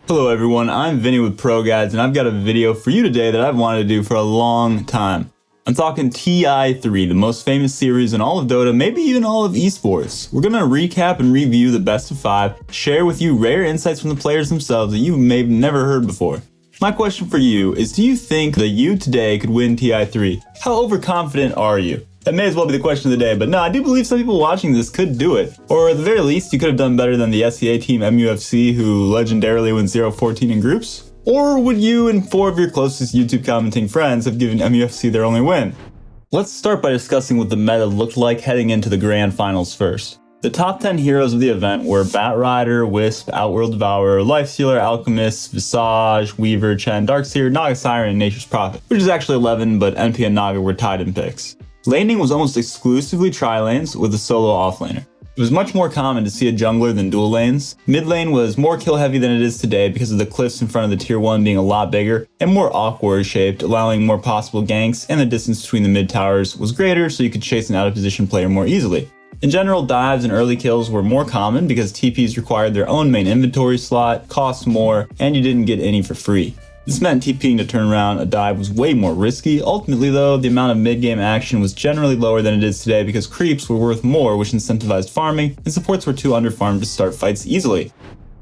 Hello everyone, I'm Vinny with Proguides, and I've got a video for you today that I've wanted to do for a long time. I'm talking TI3, the most famous series in all of Dota, maybe even all of esports. We're gonna recap and review the best of 5, share with you rare insights from the players themselves that you may have never heard before. My question for you is, do you think that you today could win TI3? How overconfident are you? That may as well be the question of the day, but no, I do believe some people watching this could do it. Or at the very least, you could have done better than the SEA team MUFC, who legendarily went 0-14 in groups. Or would you and 4 of your closest YouTube commenting friends have given MUFC their only win? Let's start by discussing what the meta looked like heading into the grand finals first. The top 10 heroes of the event were Batrider, Wisp, Outworld Devourer, Lifestealer, Alchemist, Visage, Weaver, Chen, Darkseer, Naga Siren, and Nature's Prophet, which is actually 11, but NP and Naga were tied in picks. Laning was almost exclusively tri-lanes with a solo offlaner. It was much more common to see a jungler than dual lanes. Mid lane was more kill heavy than it is today because of the cliffs in front of the tier 1 being a lot bigger and more awkward shaped, allowing more possible ganks, and the distance between the mid towers was greater so you could chase an out of position player more easily. In general, dives and early kills were more common because TPs required their own main inventory slot, cost more, and you didn't get any for free. This meant TPing to turn around a dive was way more risky. Ultimately though, the amount of mid-game action was generally lower than it is today because creeps were worth more, which incentivized farming, and supports were too underfarmed to start fights easily.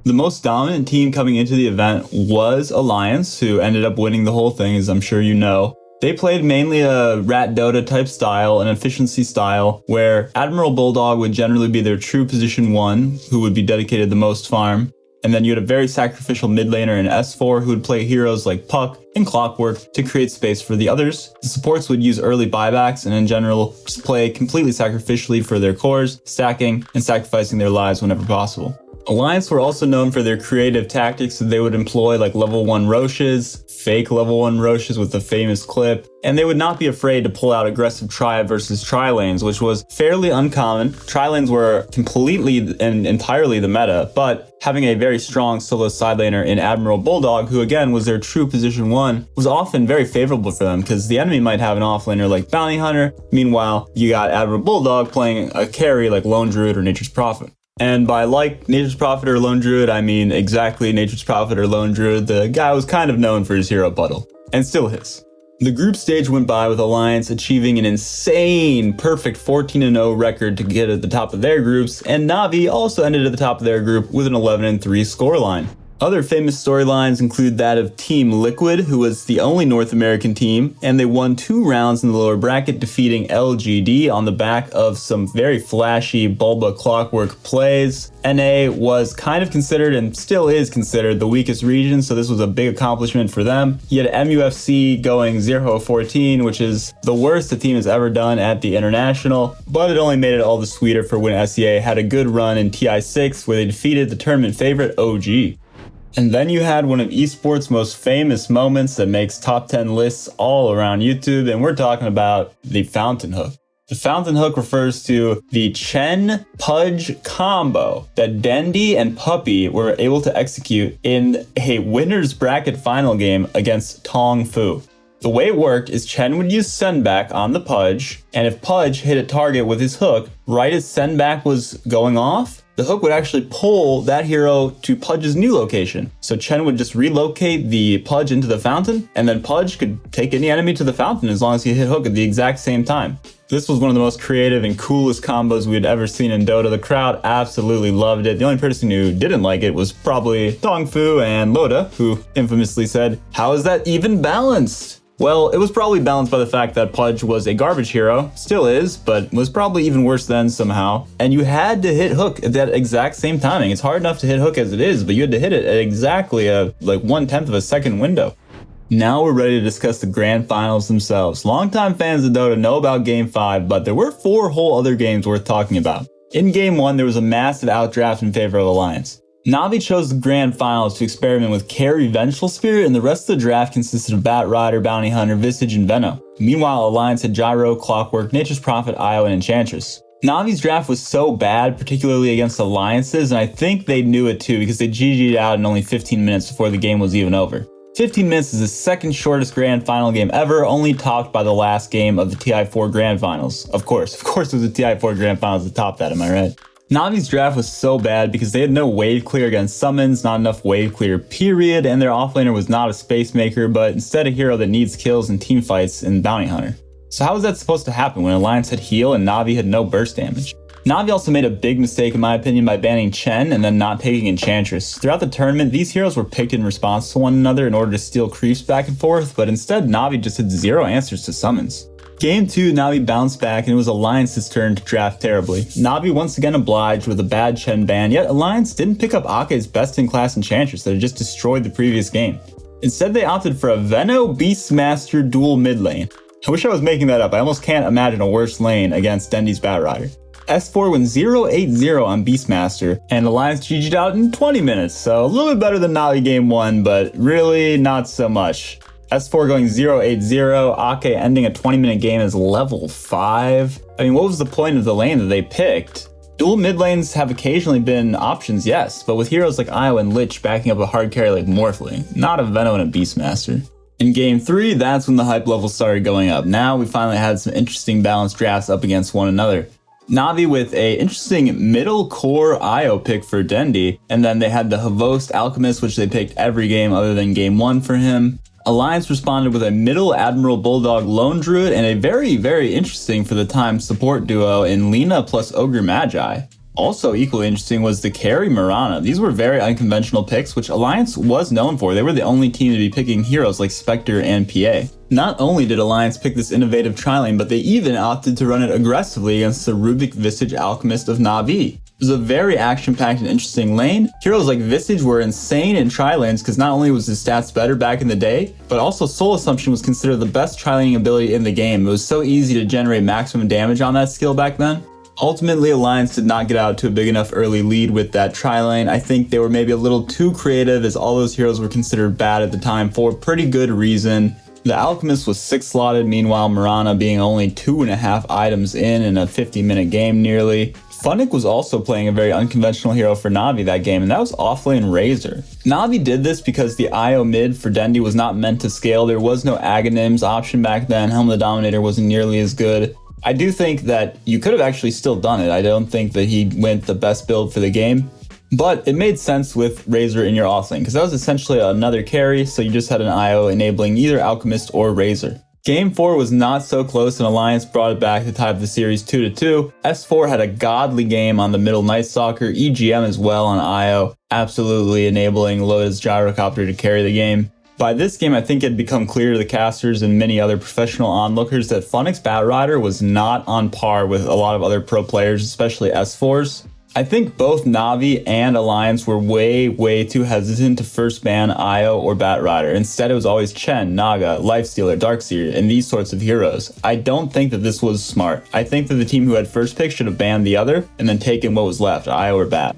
The most dominant team coming into the event was Alliance, who ended up winning the whole thing, as I'm sure you know. They played mainly a rat Dota type style, an efficiency style, where Admiral Bulldog would generally be their true position 1, who would be dedicated the most farm. And then you had a very sacrificial mid laner in S4 who would play heroes like Puck and Clockwork to create space for the others. The supports would use early buybacks and in general just play completely sacrificially for their cores, stacking and sacrificing their lives whenever possible. Alliance were also known for their creative tactics that they would employ, like level 1 Roches, fake level 1 Roches with the famous clip, and they would not be afraid to pull out aggressive tri versus tri lanes, which was fairly uncommon. Tri lanes were completely and entirely the meta, but having a very strong solo side laner in Admiral Bulldog, who again was their true position 1, was often very favorable for them because the enemy might have an offlaner like Bounty Hunter. Meanwhile, you got Admiral Bulldog playing a carry like Lone Druid or Nature's Prophet. And by like Nature's Prophet or Lone Druid, I mean exactly Nature's Prophet or Lone Druid. The guy was kind of known for his hero puddle, and still is. The group stage went by with Alliance achieving an insane perfect 14-0 record to get at the top of their groups, and Na'Vi also ended at the top of their group with an 11-3 scoreline. Other famous storylines include that of Team Liquid, who was the only North American team, and they won 2 rounds in the lower bracket, defeating LGD on the back of some very flashy Bulba Clockwork plays. NA was kind of considered, and still is considered, the weakest region, so this was a big accomplishment for them. You had MUFC going 0-14, which is the worst the team has ever done at the International, but it only made it all the sweeter for when SEA had a good run in TI6, where they defeated the tournament favorite OG. And then you had one of esports' most famous moments that makes top 10 lists all around YouTube, and we're talking about the Fountainhoof. The Fountainhoof refers to the Chen Pudge combo that Dendy and Puppy were able to execute in a winner's bracket final game against Tong Fu. The way it worked is Chen would use send back on the Pudge, and if Pudge hit a target with his hook right as send back was going off, the hook would actually pull that hero to Pudge's new location. So Chen would just relocate the Pudge into the fountain, and then Pudge could take any enemy to the fountain as long as he hit hook at the exact same time. This was one of the most creative and coolest combos we had ever seen in Dota. The crowd absolutely loved it. The only person who didn't like it was probably Dong Fu and Loda, who infamously said, "How is that even balanced?" Well, it was probably balanced by the fact that Pudge was a garbage hero, still is, but was probably even worse then somehow. And you had to hit hook at that exact same timing. It's hard enough to hit hook as it is, but you had to hit it at exactly a 1/10 of a second window. Now we're ready to discuss the grand finals themselves. Longtime fans of Dota know about Game 5, but there were 4 whole other games worth talking about. In Game 1, there was a massive outdraft in favor of Alliance. Na'Vi chose the grand finals to experiment with Carry Vengeful Spirit, and the rest of the draft consisted of Batrider, Bounty Hunter, Visage, and Veno. Meanwhile, Alliance had Gyro, Clockwork, Nature's Prophet, Io, and Enchantress. Na'Vi's draft was so bad, particularly against Alliances, and I think they knew it too because they GG'd out in only 15 minutes before the game was even over. 15 minutes is the second shortest grand final game ever, only topped by the last game of the TI4 grand finals. Of course it was the TI4 grand finals that topped that, am I right? Navi's draft was so bad because they had no wave clear against summons, not enough wave clear period, and their offlaner was not a space maker, but instead a hero that needs kills in team fights in Bounty Hunter. So how was that supposed to happen when Alliance had heal and Navi had no burst damage? Navi also made a big mistake in my opinion by banning Chen and then not taking Enchantress. Throughout the tournament, these heroes were picked in response to one another in order to steal creeps back and forth, but instead Navi just had zero answers to summons. Game 2, Navi bounced back and it was Alliance's turn to draft terribly. Navi once again obliged with a bad Chen ban, yet Alliance didn't pick up Ake's best-in-class Enchantress that had just destroyed the previous game. Instead, they opted for a Venno Beastmaster dual mid lane. I wish I was making that up, I almost can't imagine a worse lane against Dendy's Batrider. S4 went 0-8-0 on Beastmaster, and Alliance GG'd out in 20 minutes, so a little bit better than Navi game 1, but really not so much. S4 going 0-8-0, Ake ending a 20-minute game as level 5. I mean, what was the point of the lane that they picked? Dual mid lanes have occasionally been options, yes, but with heroes like Io and Lich backing up a hard carry like Morphling, not a Venno and a Beastmaster. In game 3, that's when the hype level started going up. Now we finally had some interesting balanced drafts up against one another. Navi with a interesting middle core Io pick for Dendy, and then they had the Havost Alchemist, which they picked every game other than game 1 for him. Alliance responded with a middle Admiral Bulldog Lone Druid and a very interesting for the time support duo in Lina plus Ogre Magi. Also equally interesting was the carry Mirana. These were very unconventional picks, which Alliance was known for. They were the only team to be picking heroes like Spectre and PA. Not only did Alliance pick this innovative tri-lane, but they even opted to run it aggressively against the Rubik Visage Alchemist of Navi. It was a very action-packed and interesting lane. Heroes like Visage were insane in tri-lanes because not only was his stats better back in the day, but also Soul Assumption was considered the best tri-laning ability in the game. It was so easy to generate maximum damage on that skill back then. Ultimately, Alliance did not get out to a big enough early lead with that tri-lane. I think they were maybe a little too creative as all those heroes were considered bad at the time for pretty good reason. The Alchemist was 6 slotted, meanwhile Mirana being only 2.5 items in a 50-minute game nearly. Funnick was also playing a very unconventional hero for Navi that game, and that was offlane Razor. Navi did this because the IO mid for Dendy was not meant to scale. There was no Aghanims option back then. Helm of the Dominator wasn't nearly as good. I do think that you could have actually still done it. I don't think that he went the best build for the game, but it made sense with Razor in your offlane because that was essentially another carry, so you just had an IO enabling either Alchemist or Razor. Game 4 was not so close and Alliance brought it back to tie up the series 2-2. S4 had a godly game on the middle Night Stalker, EGM as well on IO, absolutely enabling Loda's Gyrocopter to carry the game. By this game, I think it had become clear to the casters and many other professional onlookers that Funnick's Batrider was not on par with a lot of other pro players, especially S4's. I think both Navi and Alliance were way too hesitant to first ban Io or Batrider. Instead, it was always Chen, Naga, Lifestealer, Darkseer, and these sorts of heroes. I don't think that this was smart. I think that the team who had first pick should have banned the other and then taken what was left, Io or Bat.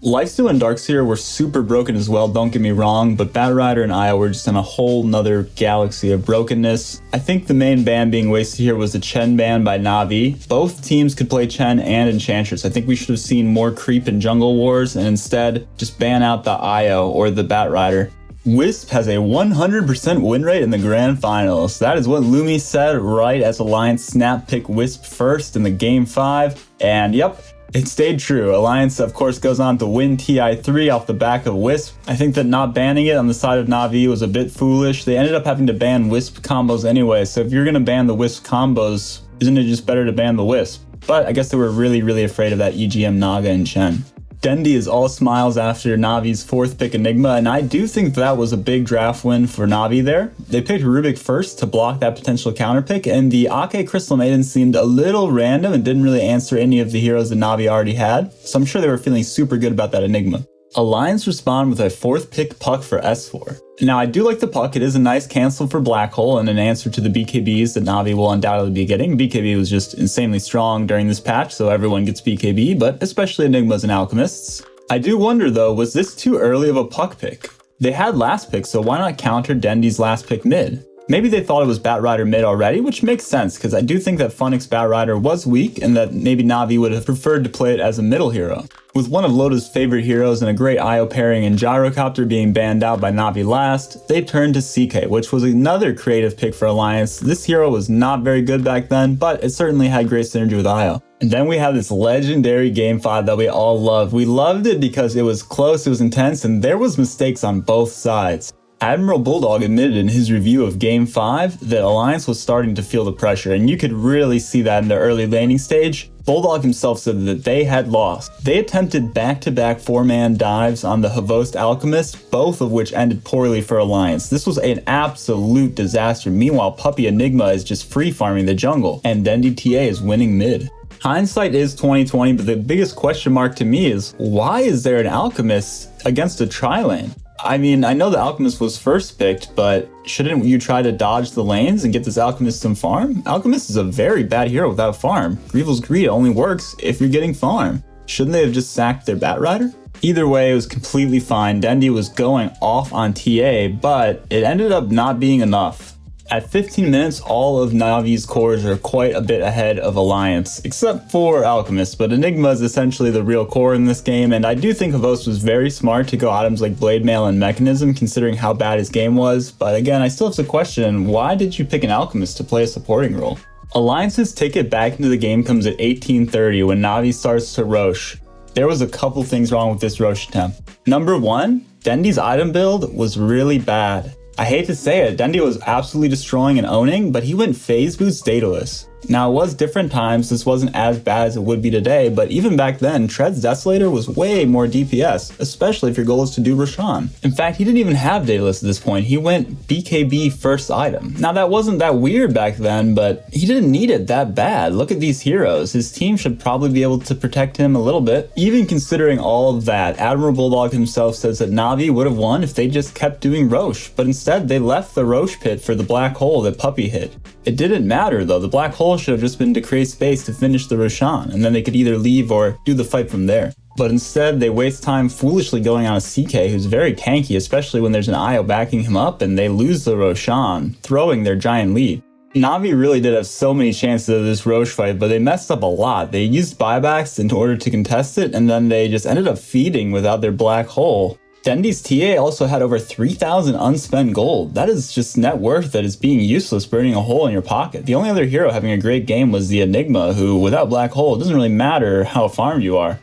Lifesteal and Darkseer were super broken as well, don't get me wrong, but Batrider and Io were just in a whole nother galaxy of brokenness. I think the main ban being wasted here was the Chen ban by Navi. Both teams could play Chen and Enchantress. I think we should have seen more creep in Jungle Wars and instead just ban out the Io or the Batrider. Wisp has a 100% win rate in the grand finals. That is what Lumi said right as Alliance snap pick Wisp first in the game 5, and yep, it stayed true. Alliance, of course, goes on to win TI3 off the back of Wisp. I think that not banning it on the side of Navi was a bit foolish. They ended up having to ban Wisp combos anyway, so if you're going to ban the Wisp combos, isn't it just better to ban the Wisp? But I guess they were really afraid of that EGM Naga and Chen. Dendy is all smiles after Navi's 4th pick Enigma, and I do think that was a big draft win for Navi there. They picked Rubik first to block that potential counter pick, and the Ake Crystal Maiden seemed a little random and didn't really answer any of the heroes that Navi already had, so I'm sure they were feeling super good about that Enigma. Alliance respond with a 4th pick Puck for S4. Now I do like the Puck, it is a nice cancel for Black Hole and an answer to the BKBs that Navi will undoubtedly be getting. BKB was just insanely strong during this patch, so everyone gets BKB, but especially Enigmas and Alchemists. I do wonder though, was this too early of a Puck pick? They had last pick, so why not counter Dendy's last pick mid? Maybe they thought it was Batrider mid already, which makes sense, because I do think that Funnick's Batrider was weak, and that maybe Navi would have preferred to play it as a middle hero. With one of Loda's favorite heroes and a great IO pairing and Gyrocopter being banned out by Navi last, they turned to CK, which was another creative pick for Alliance. This hero was not very good back then, but it certainly had great synergy with IO. And then we have this legendary game 5 that we all loved. We loved it because it was close, it was intense, and there was mistakes on both sides. Admiral Bulldog admitted in his review of Game 5 that Alliance was starting to feel the pressure, and you could really see that in the early laning stage. Bulldog himself said that they had lost. They attempted back-to-back 4-man dives on the Havost Alchemist, both of which ended poorly for Alliance. This was an absolute disaster. Meanwhile, Puppy Enigma is just free-farming the jungle, and Dendi TA is winning mid. Hindsight is 2020, but the biggest question mark to me is, why is there an Alchemist against a tri-lane? I mean, I know the Alchemist was first picked, but shouldn't you try to dodge the lanes and get this Alchemist some farm? Alchemist is a very bad hero without farm. Grievel's Greed only works if you're getting farm. Shouldn't they have just sacked their Batrider? Either way, it was completely fine. Dendi was going off on TA, but it ended up not being enough. At 15 minutes, all of Navi's cores are quite a bit ahead of Alliance, except for Alchemist, but Enigma is essentially the real core in this game, and I do think Havost was very smart to go items like Blade Mail and Mechanism, considering how bad his game was, but again, I still have to question, why did you pick an Alchemist to play a supporting role? Alliance's ticket back into the game comes at 18:30 when Navi starts to Rosh. There was a couple things wrong with this Rosh attempt. Number one, Dendi's item build was really bad. I hate to say it, Dendi was absolutely destroying and owning, but he went phase boost Daedalus. Now it was different times, this wasn't as bad as it would be today, but even back then, Tread's Desolator was way more DPS, especially if your goal is to do Roshan. In fact, he didn't even have Daedalus at this point, he went BKB first item. Now that wasn't that weird back then, but he didn't need it that bad. Look at these heroes, his team should probably be able to protect him a little bit. Even considering all of that, Admiral Bulldog himself says that Navi would have won if they just kept doing Rosh, but instead they left the Rosh pit for the black hole that Puppy hit. It didn't matter though, the black hole should have just been to create space to finish the Roshan, and then they could either leave or do the fight from there. But instead, they waste time foolishly going on a CK who's very tanky, especially when there's an IO backing him up, and they lose the Roshan, throwing their giant lead. Navi really did have so many chances of this Rosh fight, but they messed up a lot. They used buybacks in order to contest it, and then they just ended up feeding without their black hole. Dendi's TA also had over 3,000 unspent gold. That is just net worth that is being useless, burning a hole in your pocket. The only other hero having a great game was the Enigma, who, without black hole, it doesn't really matter how farmed you are.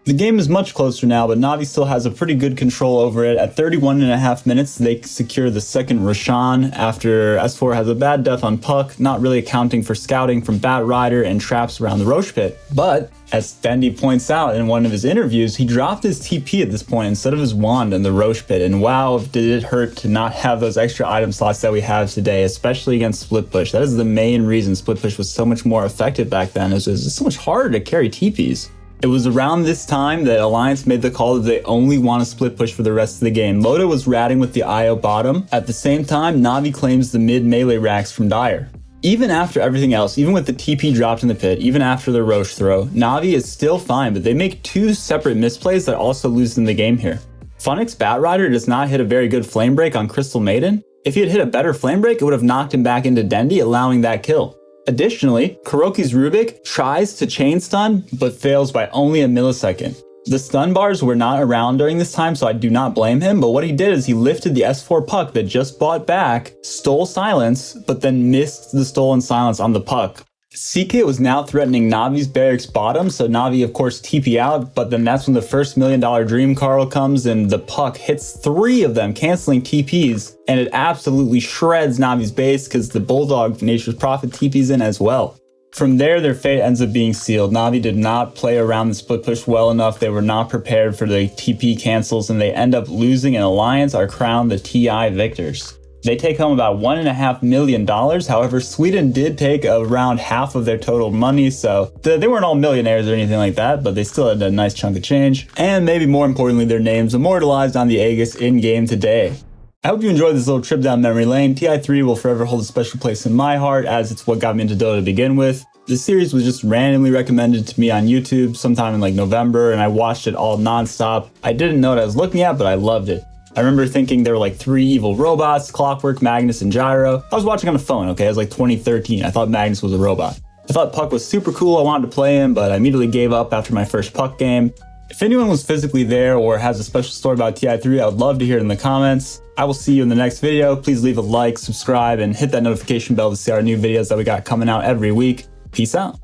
The game is much closer now, but Navi still has a pretty good control over it. At 31.5 minutes, they secure the second Roshan after S4 has a bad death on Puck, not really accounting for scouting from Batrider and traps around the Rosh pit. But, as Dendi points out in one of his interviews, he dropped his TP at this point instead of his wand in the Rosh pit, and wow, did it hurt to not have those extra item slots that we have today, especially against split push. That is the main reason split push was so much more effective back then. It was so much harder to carry TPs. It was around this time that Alliance made the call that they only want to split push for the rest of the game. Moda was ratting with the IO bottom. At the same time, Navi claims the mid melee racks from Dire. Even after everything else, even with the TP dropped in the pit, even after the Rosh throw, Navi is still fine, but they make two separate misplays that also lose them the game here. Funnick's Batrider does not hit a very good flame break on Crystal Maiden. If he had hit a better flame break, it would have knocked him back into Dendi, allowing that kill. Additionally, Kuroki's Rubik tries to chain stun, but fails by only a millisecond. The stun bars were not around during this time, so I do not blame him, but what he did is he lifted the S4 Puck that just bought back, stole silence, but then missed the stolen silence on the Puck. CK was now threatening Navi's barracks bottom, so Navi of course TP out, but then that's when the first $1 million Dream Carl comes and the Puck hits 3 of them, canceling TPs, and it absolutely shreds Navi's base because the Bulldog Nature's Prophet TPs in as well. From there, their fate ends up being sealed. Navi did not play around the split push well enough, they were not prepared for the TP cancels, and they end up losing, and Alliance are crowned the TI victors. They take home about $1.5 million. However, Sweden did take around half of their total money, so they weren't all millionaires or anything like that, but they still had a nice chunk of change. And maybe more importantly, their names immortalized on the Aegis in-game today. I hope you enjoyed this little trip down memory lane. TI3 will forever hold a special place in my heart, as it's what got me into Dota to begin with. This series was just randomly recommended to me on YouTube sometime in like November, and I watched it all non-stop. I didn't know what I was looking at, but I loved it. I remember thinking there were like 3 evil robots, Clockwork, Magnus, and Gyro. I was watching on a phone, okay? It was like 2013. I thought Magnus was a robot. I thought Puck was super cool. I wanted to play him, but I immediately gave up after my first Puck game. If anyone was physically there or has a special story about TI3, I would love to hear it in the comments. I will see you in the next video. Please leave a like, subscribe, and hit that notification bell to see our new videos that we got coming out every week. Peace out.